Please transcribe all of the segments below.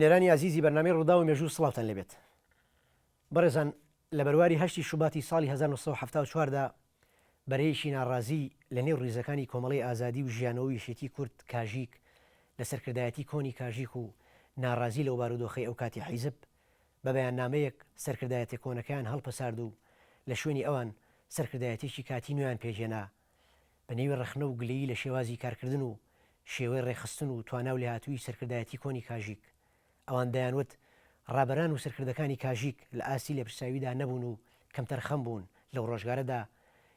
بینەرانی عزیزی بەرنامەی ڕوودا و مێژوو سڵاوتان لەبێت. بەڕێزان لە بەرواری 8 شوباتی ساڵی 1974دا بەرەیەکی ناڕازی لە نێو ڕیزەکانی کۆمەڵی ئازادی و ژیانەوەی یەکێتی کورد کاژیک لە سەرکردایەتی کۆنی کاژیک و ناڕازی لەو بارودۆخەی ئەو کاتی حیزب بە بەیاننامەیەک سەرکردایەتی کۆنەکەیان هەڵپەسارد و لە شوێنی ئەوان سەرکردایەتێکی کاتی نوێیان پێژێنا بە نێوی ڕەخنە و گلەیی لە شێوازی کارکردن و شێوەی ڕێخستن و توانا و لێهاتووی سەرکردایەتی کۆنی کاژیک. ئەوان دەیانوت ڕابەران و سەرکردەکانی کاژیک لە ئاسی لە پرساویدا نەبوون و کەمتەرخەم بوون لەو ڕۆژگارەدا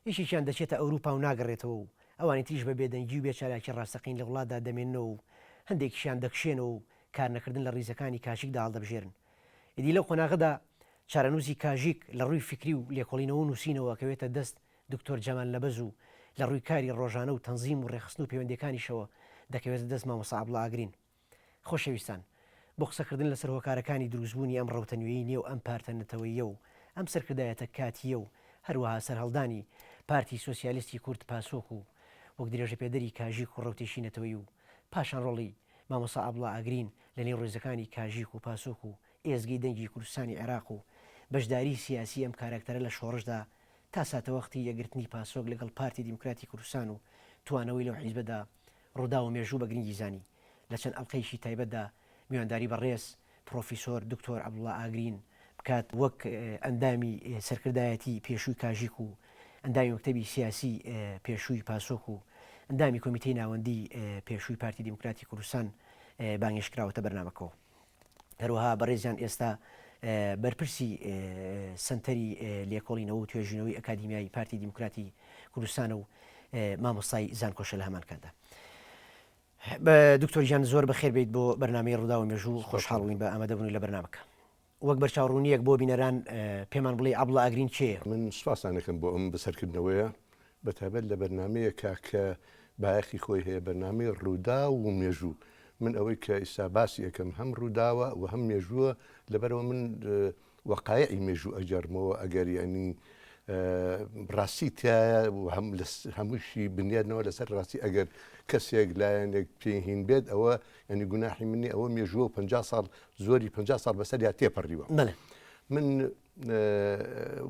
یەکێکیان دەچێتە ئەوروپا و ناگەڕێتەوە و ئەوانی تریش بە بێدەنگی و بێچالاکی ڕاستەقین لە وڵاتدا دەمێننەوە و هەندێکیشیان دەکشێنەوە و کارنەکردن لە ڕیزەکانی کاژیکدا هەڵدەبژێرن. ئیدی لەو قۆناغەدا چارەنووسی کاژیک لە ڕووی فکری و لێکۆڵینەوە و نووسینەوە کەوێتە دەست دکتۆر جەمال لەبەز و لە ڕووی کاری ڕۆژانە و تەنزیم و ڕێخستن و پەیوەندیەکانیشەوە دەکەوێتە دەست مامۆستا عەبدوڵڵا ئاگرین. خۆشەویستان، بۆ قسەکردن لەسەر هۆکارەکانی دروستبوونی ئەم ڕەوتەنوێیی نێو ئەم پارتە نەتەوەییە و ئەم سەرکردایەتە کاتیە و هەروەها سەرهەڵدانی پارتی سۆسیالیستی کورد پاسۆک و وەک درێژە پێدەری کاژیک و ڕەوتێشی نەتەوەیی و پاشان ڕۆڵی مامۆستا عەبدوڵڵا ئاگرین لە نێو ڕێزەکانی کاژیک و پاسۆک و ئێزگەی دەنگی کوردستانی عێراق و بەشداری سیاسی ئەم کارکتەرە لە شۆڕشدا تا ساتەوەختی یەکگرتنی پاسۆک لەگەڵ پارتی دیموکراتی کوردستان و توانەوەی لەو حیزبەدا ڕوودا و مێژوو بە گرنگی زانی. لە چەند ئەڵقەیەکی تایبەتدا میوانداری بەڕێز پرۆفیسۆر دکتۆر عەبدوڵڵا ئاگرین بکات وەک ئەندامی سەرکردایەتی پێشووی کاژیک و ئەندامی مەکتەبی سیاسی پێشووی پاسۆک و ئەندامی کۆمیتەی ناوەندی پێشووی پارتی دیموکراتی کوردستان بانگێشکراوەتە بەرنامەکەەوە. هەروەها بەڕێزیان ئێستا بەرپرسی سنتەری لێکۆڵینەوە و توێژینەوەی ئەکادیمیای پارتی دیموکراتی کوردستانە و مامۆستای زانکۆشە لە هەمان کاتدا. دکتۆر گیان زۆر بەخێر بێت بۆ بەرنامەی ڕوودا و مێژوو خۆشحاڵبووین بە ئامادەبوونی لە بەرنامەکە. وەک بەرچاوڕوونیەک بۆ بینەران پێمان بڵێ عەبدوڵڵا ئاگرین چێە؟ من سوپاسانەکەم بۆ ئەم بەسەرکردنەوەیە بەتابەت لە بەرنمەیەکە کە بایەخی خۆی هەیە بەرنامەی ڕوودا و مێژوو. من ئەوەی کە ئێستا باسی یەکەم هەم ڕووداوە و هەم مێژووە لەبەرەوە من وەقایعی مێژوو ئەجارمەوە ئەگەر ینی ڕاستی تایە و هەمووشی بنیادنەوە لەسەر ڕاستی ئەگەر کەسێک لایەنێک پێهین بێت ئەوە ینی گوناحی منی ئەوە مێژووە 50 ساڵ زۆری 50 ساڵ بەسەر یا تێپەڕیوە. من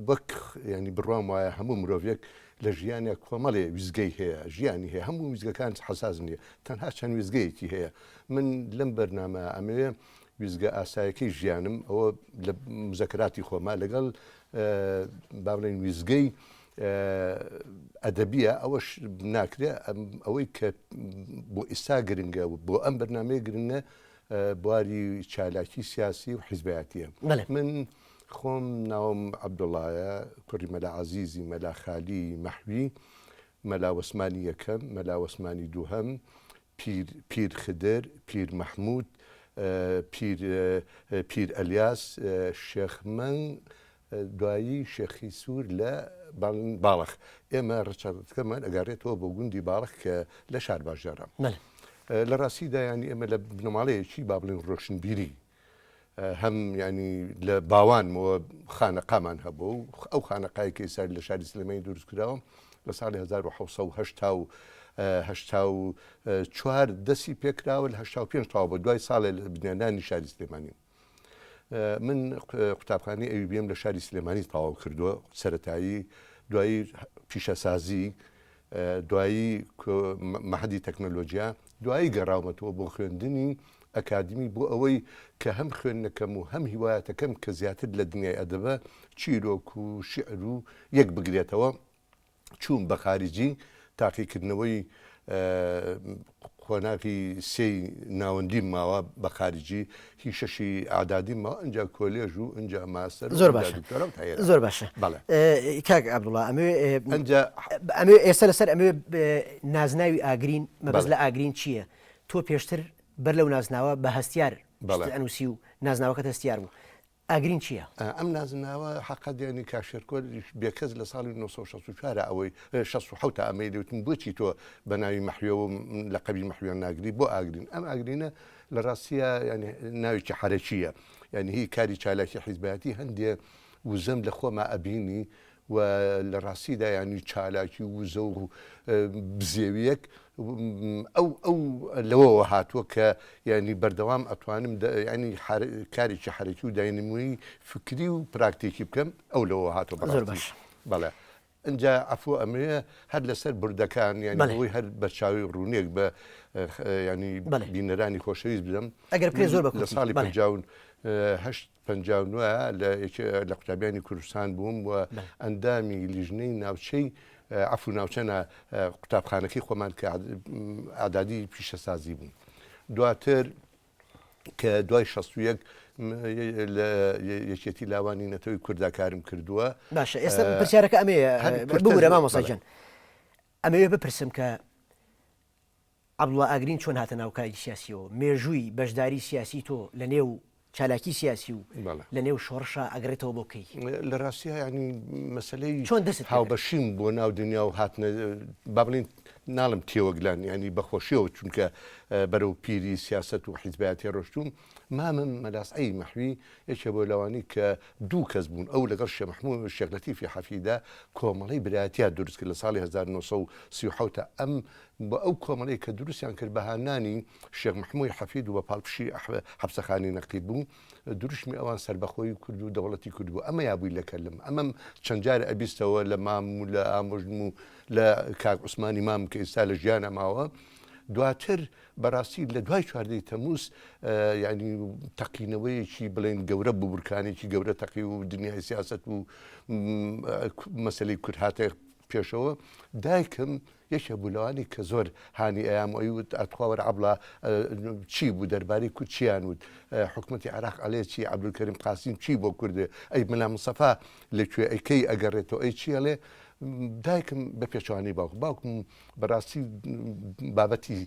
وەک ینی بڕوام وایە هەموو مرۆڤێک لە ژیانێک کۆمەڵێ ویزگەی هەیە، ژیانی هەیە، هەموو ویزگەکان حەساس نییە، تەنها چەند ویزگەیەکی هەیە. من لەم بەرنامە ئەمەوێ ویزگە ئاسایەکەی ژیانم ئەوە لە مزەکراتی خۆما لەگەڵ با بڵێن ویزگەی ئەدەبیە ئەوەش ناکرێ ئەوەی کە بۆ ئێستا گرنگە و بۆ ئەم بەرنامەیە گرنگە بواری چالاکی سیاسی و حیزبایەتیە. من خۆم ناوم عەبدوڵڵایە، کوڕی مەلا عەزیزی، مەلا خالی مەحوی، مەلا وەسمانی یەکەم، مەلا وەسمانی دووهەم، پیر خدر، پیر مەحموود، پیر ئەلیاس، شێخمەنگ، دوایی شێخی سوور لە باڵەخ. ئێمە ڕەچەڵەکەمان ئەگەڕێتەوە بۆ گوندی باڵەخ کە لە شار باژارە. لە ڕاستیدا ینی ئێمە لە بنەماڵەیەکی با بڵێن ڕۆشنبیری هەم ینی لە باوانمەوە خانەقامان هەبوو و ئەو خانەقای کە ئێستا لە شاری سلێمانی دروست کراوە لە ساڵی 1984 دەستی پێکراوە لە 85 تاوە بە دوای ساڵێ لە بنیادانی شاری سلێمانی. من قوتابخانەی ئەیوبیم لە شاری سلێمانی تەواو کردووە سەرەتایی، دوایی پیشەسازی، دوایی مەحەدی تەکنۆلۆجیا، دوایی گەڕاومەتەوە بۆ خوێندنی ئەکادمی بۆ ئەوەی کە هەم خوێندنەکەم و هەم هیوایەتەکەم کە زیاتر لە دنیای ئەدەبە چیرۆک و شعر و یەک بگرێتەوە. چوون بە خارجی تاقیکردنەوەی خۆناغی سێی ناوەندی ماوە بە خارجی، هی شەشی ئاعدادی ماوە، ئەنجا کۆلێژ و ئەنجا ماستەر. زۆر باشە، زۆر باشە. کاک عەبدوڵڵا ئەمێ ئێستا لەسەر ئەمێ نازناوی ئاگرین مەبەست لە ئاگرین چییە؟ تۆ پێشتر بەر لەو نازناوە بە هەستیار ئەنووسی و نازناوەکەت هەستیار بوو. ئاگرین چییە؟ ئەم نازناوە حەقەت ینی کاشێرکۆ بێکەس لە ساڵی 1964 ئەوەی 67 ئەمەی لەوتن بۆچی تۆ بە ناوی مەحویەوە لە قەبی مەحویان ناگری بۆ ئاگرین. ئەم ئاگرینە لە ڕاستیە ینی ناویکی حەرەکییە، ینی هی کاری چالاکی حیزبایەتی هەندێ وزەم لە خۆما ئەبینی و لە ڕاستیدا ینی چالاکی وزە و بزێویەک ئەو لەوەوە هاتووە کە ینی بەردەوام ئەتوانم ینی کارێکی حرەکی و داینمووی فکری و پراکتیکی بکەم ئەو لەوە هاتووە باش بەڵێ اینجا ئەفۆ ئەمەیە هەر لەسەر بردەکان یانەوەی هەر بەرچاوی ڕوونێک بە ینی بینەرانی خۆشەویست بدەم ئەگەر پێ زۆر لە ساڵی 59 لە قوتابیانی کوردستان بووم و ئەندامی لیژنەی ناوچەی عفو ناوچەنە قوتابخانەکەی خۆمان کە ئادادی پیشەسازی بوون دواتر کە دوای 61 یەکێتی لاوانی نەتەوەی کورداکارم کردووە باشە ئێستا پرسیارەکە ئەمەیە بگورە مامۆستاجان ئەمەوێ بپرسم کە عەبدوڵڵا ئاگرین چۆن هاتە ناو کاری سیاسیەوە مێژووی بەشداری سیاسی تۆ لە نێو چالاکی سیاسی و لە نێو شۆڕشە ئەگرێتەوە بۆ بکەی لە ڕاستیە ینی مەسلەی چۆن دەست هاوبەشیم بۆ ناو دنیا و هاتنە با بڵین ناڵم تێوەگلان ینی بەخۆشیەوە چونکە بەرەو پیری سیاست و حیزبایەتی ڕۆشتوم مامم مەلاسعی مەحوی یەکێ بۆ لەوانی کە دوو کەس بوون ئەو لەگەڵ شێخ مەحموود شێخ لەتیفی حەفیدا کۆمەڵەی برایەتیان دروست کرد لە ساڵی 1937 ئەم بە ئەو کۆمەڵەی کە دروستیان کرد بە هانانی شێخ مەحموود حەفید و بە پاڵپشی حەبسەخانی نەقیب بوو دروشمی ئەوان سەربەخۆی کورد و دەوڵەتی کورد بوو ئەمە یابووی لەکەلم ئەمەم چەند جارە ئەبیستەوە لە مام و لە ئامۆژن و لە کاک عوسمانی مام کە ئێستا لە ژیانە ماوە دواتر بەڕاستی لە دوای چواردەی تەمووس ینی تەقینەوەیەکی بڵێن گەورە ببورکانێکی گەورە تەقی و دنیای سیاست و مەسلەی کورد هاتە پێشەوە دایکم یەکێ بوولەوانی کە زۆر هانی ئەیامەوەی وت ئەتخواوەرە عەبڵا چی بوو دەربارەی کورد چیان وت حکوومەتی عێراق ئەڵێ چی عەبدولکەریم قاسیم چی بۆ کوردێ ئەی مەلا موستەفا لەکوێ ئەیکەی ئەگەڕێتەوە ئەی چی ئەڵێ دایکم بە پێچوانی باوکم بەڕاستی بابەتی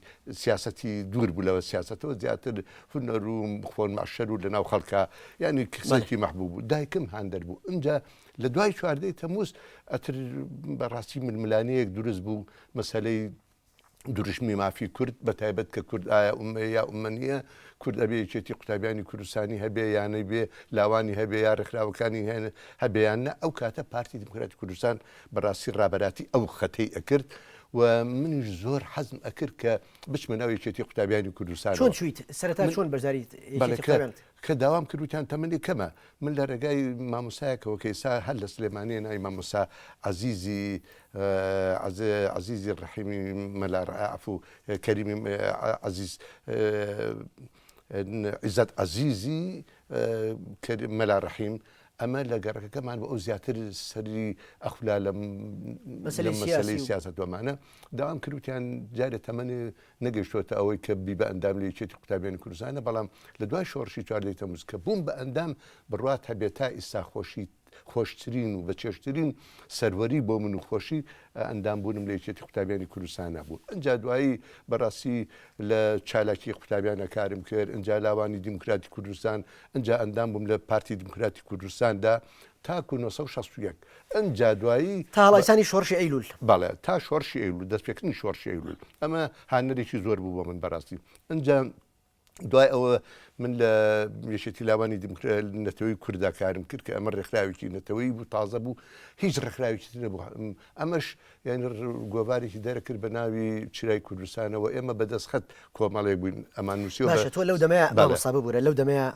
سیاسەتی دوور بوو لەوە سیاستەوە زیاتر هونەر و خۆن مەعشەر و لەناو خەڵکە ینی کەسێکی مەحبوب بوو دایکم هاندەر بوو اینجا لە دوای چواردەی تەمووس ئەتر بەڕاستی ململانەیەک دروست بوو مەسەلەی دروشمی مافی کورد بە تایبەت کە کورد ئایا یا ئومەنیە کورد ئەبێ یەکێتی قوتابیانی کوردستانی هەبێ یانەی بێ لاوانی هەبێ یا ڕێکخراوەکانی هەبێیان نە ئەو کاتە پارتی دموکراتی کوردستان بەڕاستی ڕابەراتی ئەو خەتەی ئەکرد و منیش زۆر حەزم ئەکرد کە بچمە ناو یەکێتی قوتابیانی کوردستان چۆن چویت سەرەتا چۆن بەرزاریت کە داوام کردوتیان تەمەنی کەمە من لە ڕێگای مامۆسایەکەوە کە ئێستا هەر لە سلێمانیە ناوی مامۆسا عەزیزی ڕەحیمی مەلارعەف و کەریمی عەزیز عیزەت عەزیزی مەلا ڕەحیم ئەمە لە گەڕەکەکەمان بە ئەو زیاتر سەری ئەخلا لە مەسەلەی سیاسەتوەمانە داوام کردوتیان جارێ تەمەنێ نەگەیشتوتە ئەوەی کە بی بە ئەندام لە یەکێتی قوتابیانی کوردستانە بەڵام لە دوای شۆڕشی چواردەی تەمووز کە بووم بە ئەندام بڕوات هەبێت تا ئیستا خۆشترین و بەچێشترین سەروەری بۆ من و خۆشی ئەندام بوونم لە یەکێتی قوتابیانی کوردستانە بوو ئەجا دوایی بەڕاستی لە چالاکی قوتابیانە کارم کرد ئەجا لاوانی دیموکراتی کوردستان ئەجا ئەندام بووم لە پارتی دیموکراتی کوردستاندا تاکو 1961 ئەجا دوایی تا هەڵایسانی شۆڕشی ئەیلول بەڵێ تا شۆڕشی ئەیلول دەستپێکردنی شۆڕشی ئەیلول ئەمە هانەرێکی زۆر بوو بۆ من بەڕاستی ئەجا دوای ئەوە من لە یەکێتی لاوانی نەتەوەی کووردا کارم کرد کە ئەمە ڕێکخراوێکی نەتەوەی بوو تازە بوو هیچ ڕێکخراوێکی نەبوو ئەمەش یعنی گۆڤارێکی دەرەکرد بە ناوی چرای کوردستانەوە ئێمە بەدەستخەت کۆمەڵێ بووین ئەمان نووسیەوە باشە تۆ لەو دەمەیە مامۆستا ببوورە لەو دەمەیە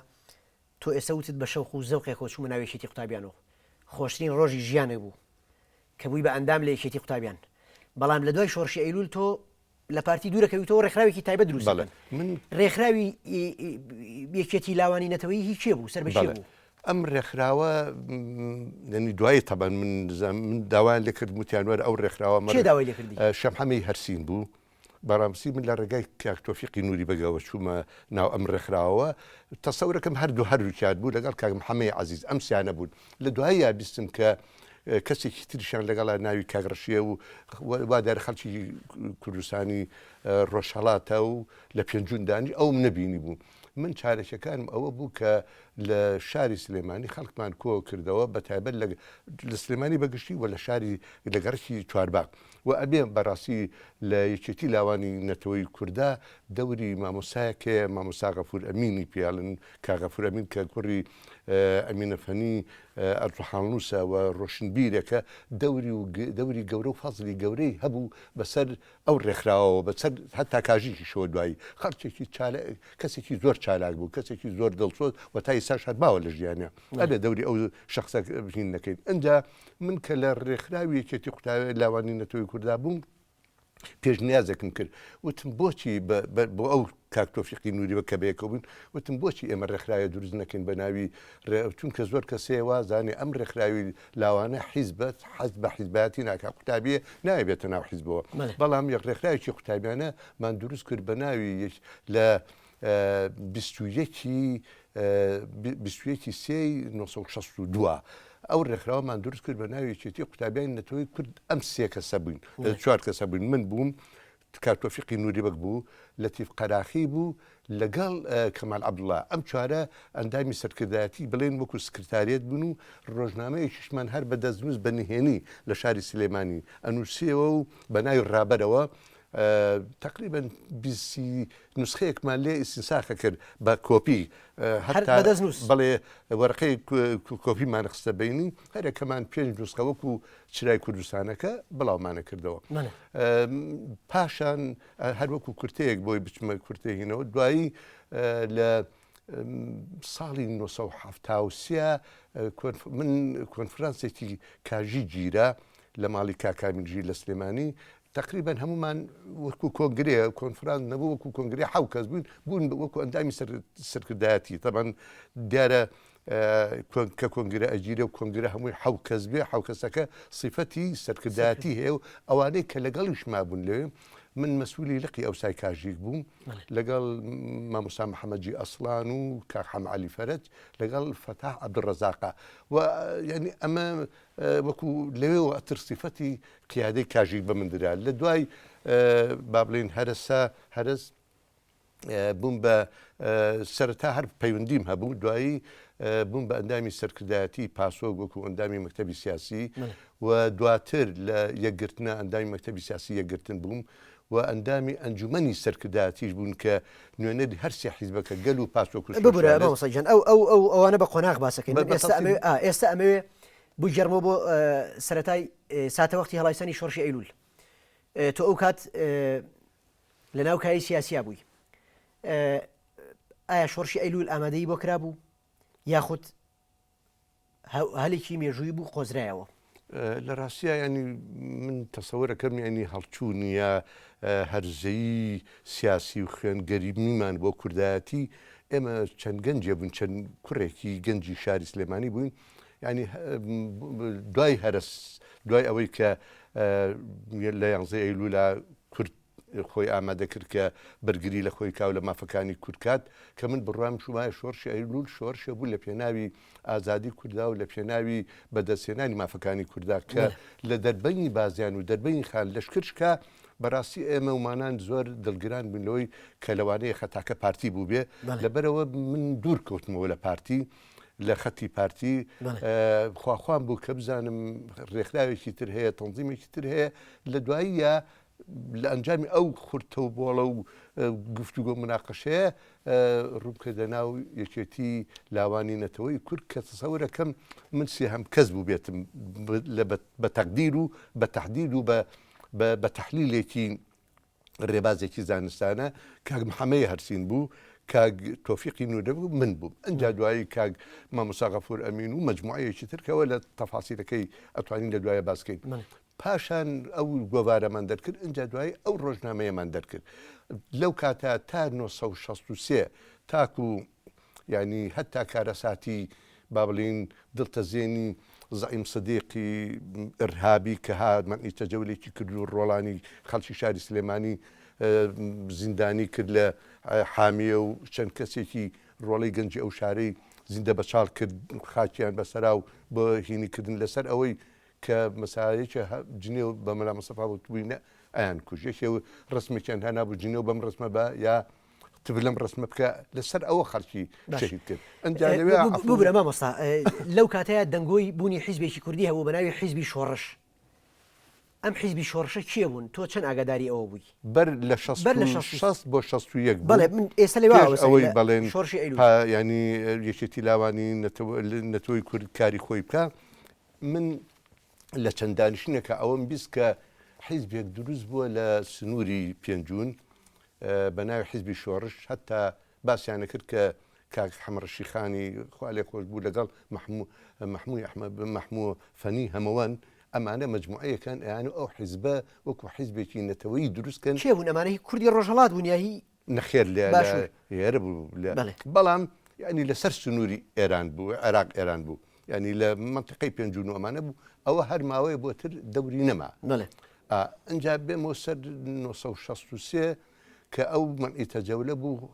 تۆ ئێستا وتت بە شەوق و زەوقێکەوە چوومە ناو یەکێتی قوتابیانەوە خۆشترین ڕۆژی ژیانێک بوو کە بووی بە ئەندام لە یەکێتی قوتابیان بەڵام لە دوای شۆڕشی ئەیلول تۆ لە پارتی دوورەکەویتەوە ڕێکخراوێکی تایبەت دروست من ڕێکخراوی یەکێتی لاوانی نەتەوەی هیچ چێ بوو سەر بەشێ بوو ئەم ڕێکخراوە ینی دوای تەبەن من داوایان لێ کرد وتیانوەرە ئەو ڕێکخراوە چێ داوای لێ کردی شەمحەمەی هەرسین بوو بەڕامسی من لە ڕێگای کاک تۆفیقی نووری بەگەوە چوومە ناو ئەم ڕێکخراوە تەسەورەکەم هەردووکیات بوو لەگەڵ کاک محەمەی عەزیز ئەم سیانە بوون لە دوای یابیستم کە کەسێکی تریشان لەگەڵا ناوی کاگڕەشیە و وا دەر خەڵکی کوردستانی ڕۆژهەڵاتە و لە پێنجوندانی ئەوم نەبینی بوو من چارەکەکانم ئەوە بوو کە لە شاری سلێمانی خەڵکمان کۆ کردەوە بە تایبەت لە سلێمانی بەگشتی و لە شاری لەگەڕکی چوارباغ و ئەبێ بەڕاستی لە یەکێتی لاوانی نەتەوەی کووردا دەوری مامۆسایەکەیە مامۆسا غەفور ئەمینی پیاڵن کا غەفور ئەمین کە کوڕی ئەمینەفەنی ئەرجوحانوسە و ڕۆشنبیرێکە دەوری گەورە و فەزلی گەورەی هەبوو بەسەر ئەو ڕێکخراوەوە بەسەر هەتا کاژیکی شەوە دوایی خەڵکێکی کەسێکی زۆر چالاک بوو کەسێکی زۆر دڵسۆز و تا ئێستاش هەرباوە لە ژیانە ئەبێ دەوری ئەو شخصە بژین نەکەین ئەنجا من کە لە ڕێکخراوی یەکێتی قوتابی لاوانی نەتەوەی کووردا بووم پێشنیازێکم کرد وتم بۆچی بۆ ئەو کاک تۆفیقی نووری بە کە بەیەکەوە بوون وتم بۆچی ئێمە ڕێکخراوی دروست نەکەین بە ناوی چونکە زۆر کەسەیە وازانێ ئەم ڕێکخراوی لاوانە حیزبەت حەز بە حیزبایەتی ناکا قوتابیە نایبێتە ناو حیزبەوە بەڵام یەک ڕێکخراوێکی قوتابیانە مان دروست کرد بە ناوی لە 21 سێی 1962 ئەو ڕێکخراوەمان دروست کرد بە ناوی یەکێتی قوتابیانی نەتەوەی کورد ئەم سێ کەسە بووین چوار کەسە بووین من بووم کاک تۆفیقی نووری بەک بوو لەتیف قەراخی بوو لەگەڵ کەمال عەبدوڵڵا ئەم چوارە ئەندامی سەرکردایەتی بڵێن وەکو سکرتاریەت بوون و ڕۆژنامەیەکیشمان هەر بە دەستنووس بە نهێنی لە شاری سلێمانی ئەنووسیەوە و بە ناوی ڕابەرەوە تقریبا نسخەیەکمان لێ ئیسینساخە کرد بە کۆپی بەڵێ وەرەقەی کۆپیمان خستە بینی هەرێکەمان 5 نسخە وەکو چرای کوردستانەکە بڵاومانە کردەوە پاشان هەر وەکو کورتەیەک بۆی بچمە کورتێهینەوە دوایی لە ساڵی 1970 من کۆنفرانسێکی کاژی گیرە لە ماڵی کاکامیرجی لە سلێمانی تقریبا هەمومان وەکو کۆنگرێ کۆنفرانس نەبوو وەکو کۆنگری حەو کەس بوون وەکو ئەندامی سەرکردایەتی تەبەن دیارە کە کۆنگرە ئەگیرە و کۆنگرە هەمووی حەو کەس بێ حەو کەسەکە سیفەتی سەرکردایەتی هەیە و ئەوانەی کە لەگەڵیش مابوون لێ من مەسئولی لقی ئەوسای کاژیک بووم لەگەڵ مامۆستا محەممەدجی ئەسڵان و کاک حەمعەلی فەرەج لەگەڵ فەتاح عەبدوڕەزاقە و یعنی ئەمە وەکو لەوێەوە ئەتر سیفەتی قیادەی کاژیک بە من درا لە دوای با بڵێن هەرس بووم بە سەرەتا هەر پەیوەندیم هەبوو دوایی بووم بە ئەندامی سەرکردایەتی پاسۆک وەکو ئەندامی مەکتەبی سیاسی و دواتر لە یەکگرتنە ئەندامی مەکتەبی سیاسی یەکگرتن بووم و ئەندامی ئەنجومەنی سەرکردایەتیش بوون کە نوێنەری هەرسی حیزبەکە گەل و پاسۆکوش ببورەسەجان ئەوانە بە قۆناغ باسەکەین ئێستا ئەمەوێ بوو جەرمەوە بۆ سەرەتای ساتە وەختی هەڵایسانی شۆڕشی ئەیلول تۆ ئەو کات لە ناو کاری سیاسیا بووی ئایا شۆڕشی ئەیلول ئامادەی بۆ کرابوو یاخود هەلێکی مێژووی بوو قۆزرایەوە لە ڕاستیە ینی من تەسەوەرەکەم ینی هەڵچوون یا هەرزەیی سیاسی و خوێنگەریمیمان بۆ کوردایەتی ئێمە چەند گەنجە بوون چەند کوڕێکی گەنجی شاری سلێمانی بووین ینی دوای هەرس دوای ئەوەی کە لە 11 ئەیلولا کورد خۆی ئامادە کرد کە بەرگری لە خۆی کاو لە مافەکانی کورکات کە من بڕام شومایە شۆڕشی ئەیلول شۆڕشە بوو لە پێناوی ئازادی کووردا و لە پێناوی بەدەستێنانی مافەکانی کووردا کە لە دەربەنی بازیان و دەربەنی خان لەشکرشکە بەڕاستی ئێمە ومانان زۆر دڵگران بنەوەی کە لەوانەیە خەتاکە پارتی بوو بێ لەبەرەوە من دوور کەوتمەوە لە پارتی لە خەتی پارتی خواخوام بوو کە بزانم ڕێکخراوێکی تر هەیە تەنزیمێکی تر هەیە لە دواییە لە ئەنجامی ئەو خورتە و بۆڵە و گفتوگۆ مناقەشەیە ڕووکردە ناو یەکێتی لاوانی نەتەوەی کورد کە تەسەوەرەکەم من سێهەم کەس بوو بێتم بە تەقدیر و بە تەحدید و بە تەحلیلێکی ڕێبازێکی زانستانە کاک محەممەی هەرسین بوو کاک تۆفیقی نووری بوو من بووم ئەنجا دوایی کاک مامۆستا غەفور ئەمین و مەجموعەیەکی ترکەوە لە تەفاسیلەکەی ئەتوانین لە دوایە باسکەین پاشان ئەو گۆوارەمان دەرکرد ئەنجا دوایی ئەو ڕۆژنامەیەمان دەرکرد لەو کاتە تا 1963 تاکو ینی هەتا کارەساتی با بڵین دڵتەزێنی زعیم سەدیقی ئەرهابی کە هاتمەنی تەجەولێکی کرد و ڕۆڵانی خەڵکی شاری سلێمانی زیندانی کرد لە حامیە و چەند کەسێکی ڕۆڵەی گەنجی ئەو شارەی زیندە بەچاڵ کرد خاکیان بەسەرا و بۆ هینیکردن لەسەر ئەوەی کە مەسایەکی جنێ و بە مەلا مەستەفا بووینە ئەیان کوژێکی ڕسمێکیان هەنابوو جنێ و بەم ڕسمە بە یا تبلم رسمە بکە لەسەر ئەوە خەڵکی شەهید کرد ببرە مامۆستا لەو کاتەیە دەنگۆی بوونی حیزبێکی کوردی هەبوو بە ناوی حیزبی شۆڕش ئەم حیزبی شۆڕشە کیە بوون تۆ چەند ئاگاداری ئەوە بووی بەر لە 60 بۆ 61 بەڵێ من ئێستا لێ ئەوەی بەڵێن ینی یەکێتی لاوانی نەتەوەی کورد کاری خۆی بکە من لە چەند دانیشتێکە ئەوەم بیست کە حیزبێک دروست بووە لە سنووری پێنجون بە ناوی حیزبی شۆڕش هەتا باسییانە کرد کە کاک حەمڕەشی خانی خوا لێ خۆش بوو لەگەڵ محموو فەنی هەمەوەن ئەمانە مجموعەیەکان ئەیان ئەو حیزبە وەکو حیزبێکی نەتەوەی دروستکەن چێ بوون ئەمانەی کوردی ڕۆژهەڵات بوونیایی نەخێر لێرە بوو بەڵام ینی لەسەر سنووری ئێران بوو عێراق ئێران بوو ینی لە منطقەی پێنجون و ئەمانە بوو ئەوە هەر ماوەیە بۆتر دەوری نەما ئەجا بێمەوە سەر 1963 کە ئەو منعی تەجەولە بوو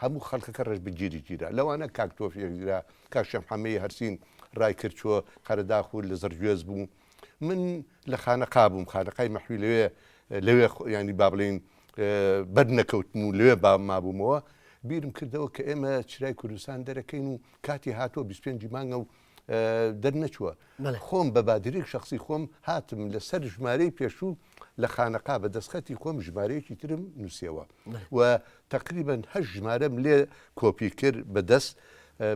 هەموو خەڵکەکە ڕێژ بگیری گیرە لەوانە کاک تۆفیەک گیرا کاک شەمحەمەی هەرسین ڕای کرد چووە قەرەداخور لە زەرگوێز بوو من لە خانەقا بووم خانەقای مەحوی لەوێ ینی با بڵێن بەر نەکەوتم و لەوێ مابوومەوە بیرم کردەوە کە ئێمە چرای کوردستان دەرەکەین و کاتی هاتۆ 25 مانگە و دەرنەچووە خۆم بە بادرێک شخصی خۆم هاتم لەسەر ژمارەی پێشوو لە خانەقا بە دەستخەتی خۆم ژمارەیەکی ترم نووسیەوە و تقریبا هەش ژمارەم لێ کۆپی کرد بەدەست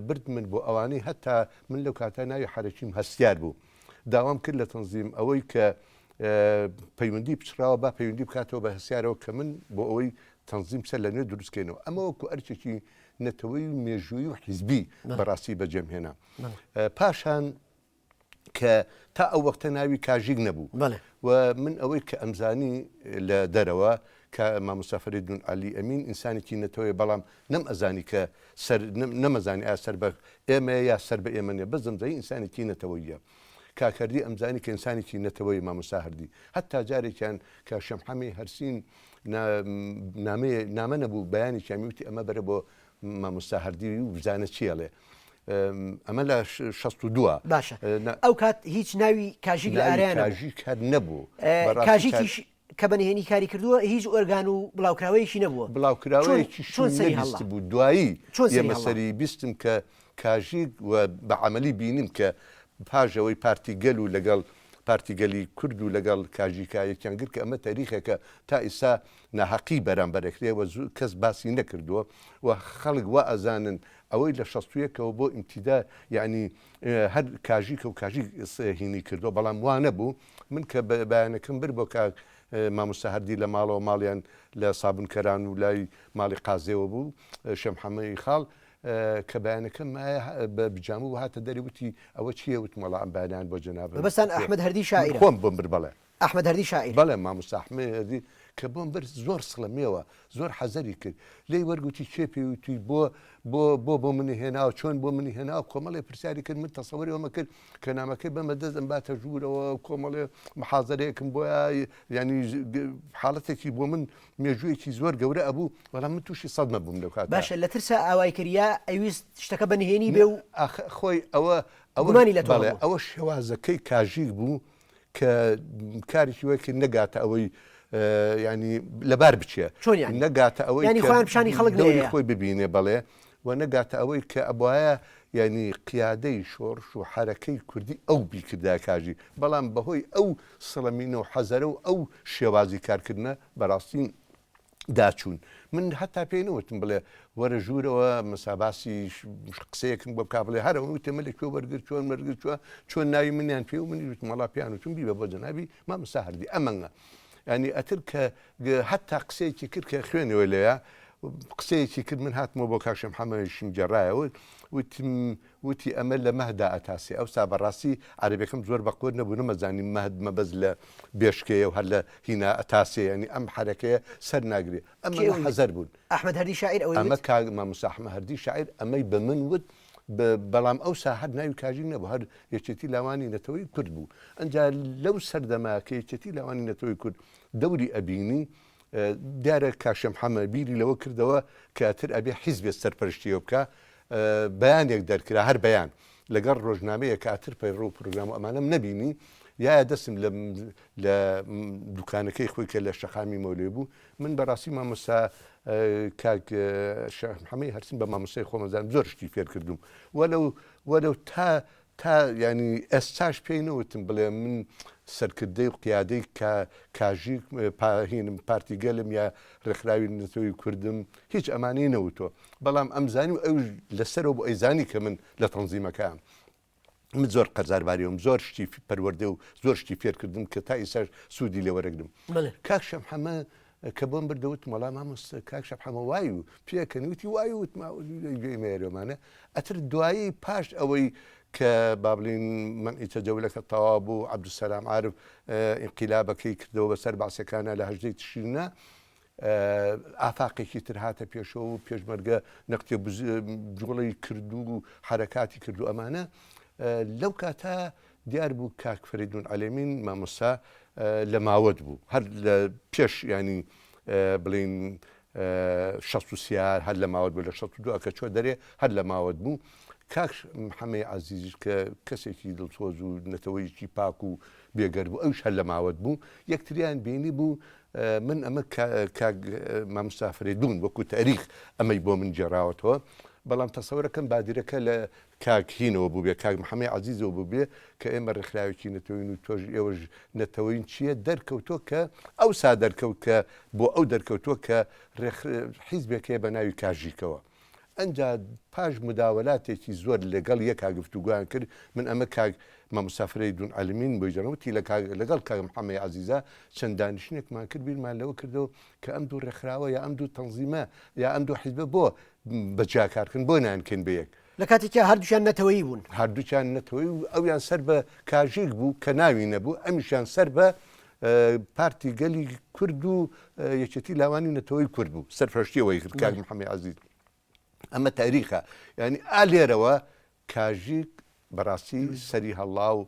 برد من بۆ ئەوانەی هەتا من لەو کاتە ناوی حرەکیم هەستیار بوو داوام کرد لە تەنزیم ئەوەی کە پەیوەندی پچراوە با پەیوەندی بکاتەوە بە هەسیارەوە کە من بۆ ئەوەی تەنزیم سەر لە نوێ دروستکەینەوە ئەمە وەکو ئەرچێکی نەتەوەی مێژووی و حیزبی بەڕاستی بەجێمهێنا پاشان کە تا ئەو وەختە ناوی کاژیک نەبوو و من ئەوەی کە ئەمزانی لە دەرەوە کە مامۆستا فەریدون عەلی ئەمین ئینسانێکی نەتەوەی بەڵام نەم ئەزانی کە نەمەزانی ئایا سەر بە ئێمە یا سەر بە ئێمە نیە بەزمزایی ئینسانێکی نەتەوەیە کاکەردی ئەمزانی کە ئینسانێکی نەتەوەی مامۆستا هەردی هەتا جارێکیان کە شەمحەمی هەرسین نامە نەبوو بەیانی چامیوتی ئەمە بەرە بۆ مامۆستا هەردی و بزانە چیەڵێ ئەمە لە 62 باشە ئەو کات هیچ ناوی کاژیک لە ئارەیان کاژیک هەر نەبوو کاژیکیش کە بەنهێنی کاری کردووە هیچ ئۆرگان و بڵاوکراوەیەکی نەبووە بڵاوکراوەیەکی بوو دوایی ئێمەسەری بیستم کە کاژیک و بە عەمەلی بینیم کە پاژەوەی پارتیگەل و لەگەڵ پارتیگەلی کورد و لەگەڵ کاژیکایەکیان گرت کە ئەمە تاریخێکە تا ئێستا ناحەقی بەرامبەرەکرێەوە زوو کەس باسی نەکردووە و خەڵک وا ئەزانن ئەوەی لە 61ەوە بۆ ئیمتیدا یعنی هەر کاژیکە و کاژیک هینی کردو بەڵام وانە بوو من کە بەیانەکەم بر بۆ کاک مامۆستا هەردی لە ماڵەوە ماڵیان لە سابونکەران و لای ماڵی قازێەوە بوو شەمحەمەی خاڵ کە بەیانەکەم بە بجامە و هاتە دەریوتی ئەوە چیە وت مەڵا ئەم بەیان بۆ جەناب بەستان ئەحمەد هەردی شاعیرە خۆم بم بر بەڵێ ئەحمەد هەردی شاعیر بەڵێ مامۆستا ئەحمەد هەردی کە بۆم بەر زۆر سڵەمێەوە زۆر حەزەری کرد لێی وەرگوتی چێ پێویستی بۆ منی هێناوە چۆن بۆ منی هێناوە کۆمەڵێ پرسیاری کرد من تەسەوەری ئەومە کرد کە نامەکەی بەمە دەستم باتە ژوورەوە کۆمەڵێ محازەرەیەکم بۆە ینی حاڵەتێکی بۆ من مێژوویەکی زۆر گەورە ئەبوو بەڵام من تووشی سەدمە بووم لەو کات باشە لە ترسا ئاوایکردیا ئەویست شتەکە بەنهێنی بێ و خۆی ئەوە گومانی لە تۆ ئەوە شێوازەکەی کاژیک بوو کە کارێکی وەکی نەگاتە ئەوەی ینی لەبار بچێ نەگاتە ئەوەی پیشانی خەڵک خۆی ببینێ بەڵێ و نەگاتە ئەوەی کە ئەبواە ینی قیادەی شۆڕش و حرەکەی کوردی ئەو بیکردا کاژی بەڵام بەهۆی ئەو سڵەمینە و حەزەرە و ئەو شێوازی کارکردنە بەڕاستی داچوون من هەتا پێی نەوتم بڵێ وەرە ژوورەوە مەساباسی قسەیەکم بۆ بک بڵێ هەرەوە وتێمە لە کوێ وەرگر چۆن وەرگر چوە چۆن ناوی منیان پێ و منی وتمەڵا پیانوتم بیبە بۆ جەنابی مامۆستا هەردی ئەمەنگە ینی ئەتر کە هەتا قسەیەکی کرد کە خوێنەوە لەیە قسەیەکی کرد من هاتمەوە بۆ کاک شەمحەمەشم جێڕایەوە وتی ئەمە لە مەهدا ئەتاسی ئەوسا بەڕاستی عەرەبیەکەم زۆر بەقۆر نەبوو نەمەزانی مەهد مەبەز لە بێشکەیە و هەر لە هینا ئەتاسێ ینی ئەم حرەکەیە سەر ناگرێ ئەمە حەزەر بوون ئەحمەد هەردی شاعیر ئەمە مامۆستا ئەحمەد هەردی شاعیر ئەمەی بە من وت بەڵام ئەو ساحەت ناوی کاژی نەبوو هەر یەکێتی لاوانی نەتەوەی کورد بوو ئەنجا لەو سەردەما کە یەکێتی لاوانی نەتەوەی کورد دەوری ئەبینی دیارە کاک شەمحەمە بیری لەوە کردەوە کەتر ئەبێ حیزبێ سەرپەرشتیەوە بکە بەیانێک دەرکرا هەر بەیان لەگەڵ ڕۆژنامەیە کاتر پەیڕۆ و پرۆگرام ئەمانەم نەبینی یایە دەستم لە دوکانەکەی خۆی کە لە شەقامی مەولێ بوو من بەڕاستی مامۆستا کاک شێخ محەممەد هەرچین بە مامۆستای خۆمەزانم زۆر شتی فێر کردوم وەلو تا ینی ئێستاش پێی نەوتم بڵێ من سەرکردەی و قیادەی کاژی هینم پارتیگەلم یا ڕێکخراوی نەتەوەی کوردم هیچ ئەمانەی نەوتۆ بەڵام ئەمزانی و ئەو لەسەرەوە بۆ ئەیزانی کە من لە تەنزیمەکەم من زۆر قەرزارباریەوەم زۆر شتی پەروەردە و زۆر شتی فێرکردم کە تا ئێستا سوودی لێوەرەگرم کاک شەم حەمە کە بۆم بردەوت مەڵام مامۆستا کاک شەم حەمە وای و پێکەنیوتی وای وتماێمێرەمانە ئەتر دوایی پاش ئەوەی کە بابلین منعی تەجەولەکە تەواو بوو عەبدولسەلام عارف ئینقیلابەکەی کردەوە بەسەر باسەکانە لە 18 تشرینە ئافاقێکی تر هاتە پێشەوە و پێشمەرگە نەقتێ جوڵی کردو و حرەکاتی کردو ئەمانە لەو کاتە دیار بوو کاک فەریدون عەلەیمین مامۆستا لە ماوەت بوو هەر لە پێش ینی بڵین 63 هەر لە ماوەت بوو لە 62 کە چۆ دەرێ هەر لە ماوەت بوو کاک محەممەد عەزیز کە کەسێکی دڵسۆز و نەتەوەیکی پاک و بێگەر بوو ئەوش هەر لە ماوەت بوو یەکتریان بینی بوو من ئەمە مامۆستا فەریدون وەکو تاریخ ئەمەی بۆ من جێراوەتەوە بەڵام تەسەورەکەم بادیرەکە لە کاکهینەوە بوو بێ کاک محەممەد عەزیزەوە بوو بێ کە ئێمە ڕێکخراوێکی نەتەوەین و تۆژ ئێوەش نەتەوەین چییە دەرکەوتۆ کە ئەو سا دەرکەوت کە بۆ ئەو دەرکەوتۆ کە حیزبێکەیە بە ناوی کاژیکەوە ئەنجا پاش مداوەلاتێکی زۆر لەگەڵ یەکا گفتوگویان کرد من ئەمە کاک مامۆستا فەریدون عەلەیمین بۆی جەنەوەتی لەگەڵ کاک محەممەد عەزیزە چەند دانیشتێکمان کرد بیرمان لەوە کردەوە کە ئەم دوو ڕێکخراوە یا ئەم دوو تەنزیمە یا ئەم دوو حیزبە بۆ بەجیاکارکردن بۆ نانکەن بەیەک لە کاتێکە هەردووشیان نەتەوەیی بوون هەردووچیان نەتەوەی و ئەویان سەر بە کاژێک بوو کە ناوی نەبوو ئەمیشیان سەر بە پارتی گەلی کورد و یەکێتی لاوانی نەتەوەی کورد بوو سەرپەرشتیەوەی کرد کاک محەممەد عەزیز ئەمە تاریخە ینی ئالێرەوە کاژیک بەڕاستی سەری هەڵا و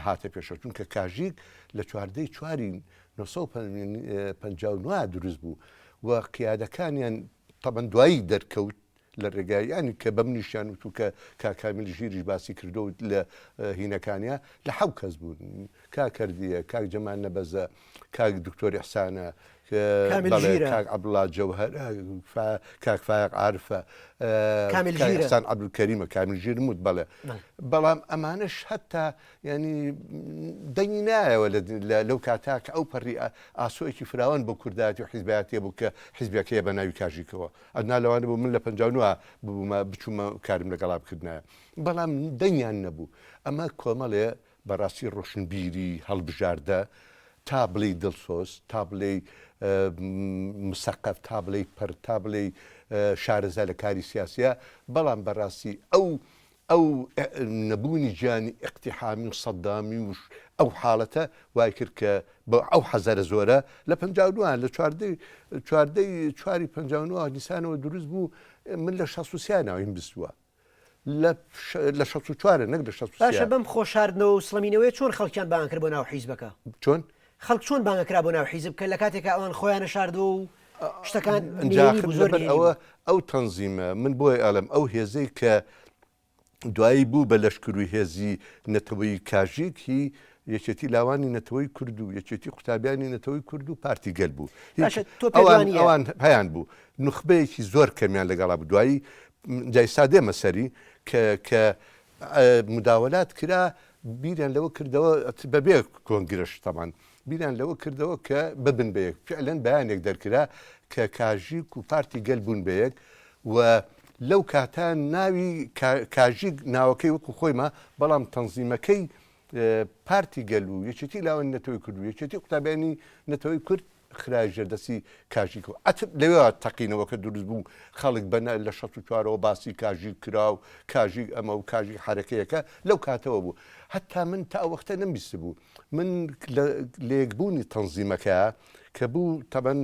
هاتە پێشەوە چونکە کاژیک لە 4 1950 دروست بوو و قیادەکانیان تەبەن دوایی دەرکەوت لە ڕێگایانی کە بەم نیشان وتو کە کاکامیل ژیریش باسی کردو لە هینەکانیا لە 7 کەس بوون کاکردیە کاک جەمال نەبەزە کاک دکتۆر ئیحسانە کاک عەبدوڵڵا جەوهەر کاک فایق عارفە ئیحسان عەبدولکەریمە کامیلژیر وت بەڵێ بەڵام ئەمانش هەتا ینی دەنگی نایەوە لەو کاتا کە ئەو پەڕی ئاسۆیەکی فراوان بۆ کوردایەتی و حیزبایەتیە بوو کە حیزبەکەیە بە ناوی کاژیکەوە ئەدنا لەوانە بوو من لە 59 ببوومە بچوومە کارم لەگەڵا بکردنایە بەڵام دەنگیان نەبوو ئەمە کۆمەڵێ بەڕاستی ڕۆشنبیری هەڵبژاردە تا بڵێ دڵسۆز تا بڵێ مسەقف تا بڵێ پەر تا بڵێ شارەزا لە کاری سیاسیە بەڵام بەڕاستی ئەو نەبوونی گیانی ئیقتیحامی و سەدامی و ئەو حاڵەتە وای کرد کە بە ئەو حەزارە زۆرە لە 52 لە 4 59 نیسانەوە دروست بوو من لە 63 ناویم بستووە لە 64 نەک لە 63 باشە بەم خۆشاردنەوە و سڵەمینەوەی چۆن خەڵکیان بانگ کرد بۆ ناو حیزبەکە چۆن خەڵک چۆن بانگەکرا بۆ ناو حیزب کە لە کاتێکە ئەوان خۆیانە شاردووە و شتەکان ئەو تەنزیمە من بۆی ئەڵم ئەو هێزەی کە دوایی بوو بە لەشکروی هێزی نەتەوەی کاژیکی یەکێتی لاوانی نەتەوەی کورد و یەکێتی قوتابیانی نەتەوەی کورد و پارتی گەل بوو ئەوان هەیان بوو نخبەیەکی زۆر کەمیان لەگەڵا بوو دوایی جای سادێمە سەری کە مداوەلات کرا بیریان لەوە کردەوە بەبێ کۆنگرش تەمان بیریان لەوە کردەوە کە ببن بەیەک فعلەن بەیانێک دەرکرا کە کاژیک و پارتی گەل بوون بەیەک و لەو کاتان ناوی کاژیک ناوەکەی وەکو خۆیمە بەڵام تەنزیمەکەی پارتی گەل و یەکێتی لاوانی نەتەوەی کورد و یەکێتی قوتابیانی نەتەوەی کورد خراج ژێردەسی کاژیکەوە ئەتب لەوێ تەقینەوەکە دروست بوو خەڵک بەنە لە 64ەوە باسی کاژی کرا و کاژی ئەمە و کاژی حرەکەیەکە لەو کاتەوە بوو هەتا من تا ئەو وەختە نەمبیست بوو من لێکبوونی تەنزیمەکە کە بوو تەبەن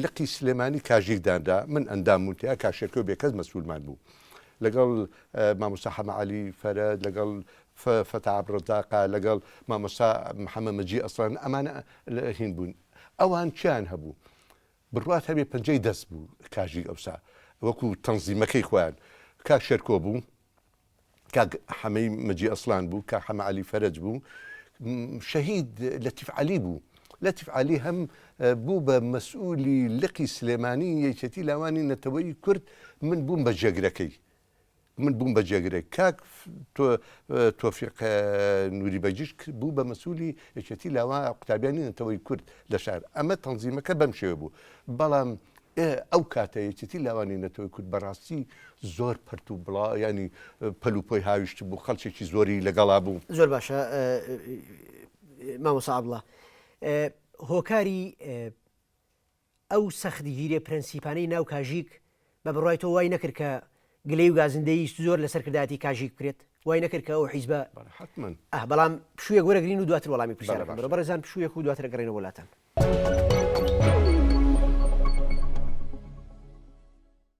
لقی سلێمانی کاژیکداندا من ئەنداموتیا کاشێرکە و بێکەس مەسئولمان بوو لەگەڵ مامۆستا حەمە عەلی فەرەد لەگەڵ فەتا عەبدوڕەزاق لەگەڵ مامۆستا محەممەد مەجید ئەسڵان ئەمانە هین بوون ئەوان چیان هەبوو بڕوات هەبێ پەنجەی دەست بوو کاژی ئەوسا وەکو تەنزیمەکەی خۆیان کاک شێرکۆ بوو کاک حەمەی مەجید ئەسڵان بوو کاک حەمە عەلی فەرەج بوو شەهید لەتیف عەلی بوو لەتیف عالی هەم بوو بە مەسئولی لقی سلێمانی یەکێتی لاوانی نەتەوەی کورد من بووم بە جێگرەکەی من بووم بە جێگرێک کاک تۆفیق نووری بەجیش بوو بە مەسئولی یەکێتی لاوا قوتابیانی نەتەوەی کورد لە شار ئەمە تەنزیمەکە بەم شێوە بوو بەڵام ئەو کاتە یەکێتی لاوانی نەتەوەی کورد بەڕاستی زۆر پەرت و بڵا ینی پەلوپۆی هاویشت بوو خەڵکێکی زۆری لەگەڵا بوو زۆر باشە مامۆستا عەبدوڵڵا هۆکاری ئەو سەختگیریە پرەنسیپانەی ناو کاژیک بە بڕای تۆ وای نەکرد کە گلەی و گازندەی زۆر لەسەر کردایەتی کاژیک بکرێت وای نەکرد کە ئەو حیزبە حتمەن بەڵام پشوویەک وەرەگرین و دواتر وەڵامی پرسیارەکەم بەڕێزان پشوویەک و دواتر گەڕێنەوە وڵاتان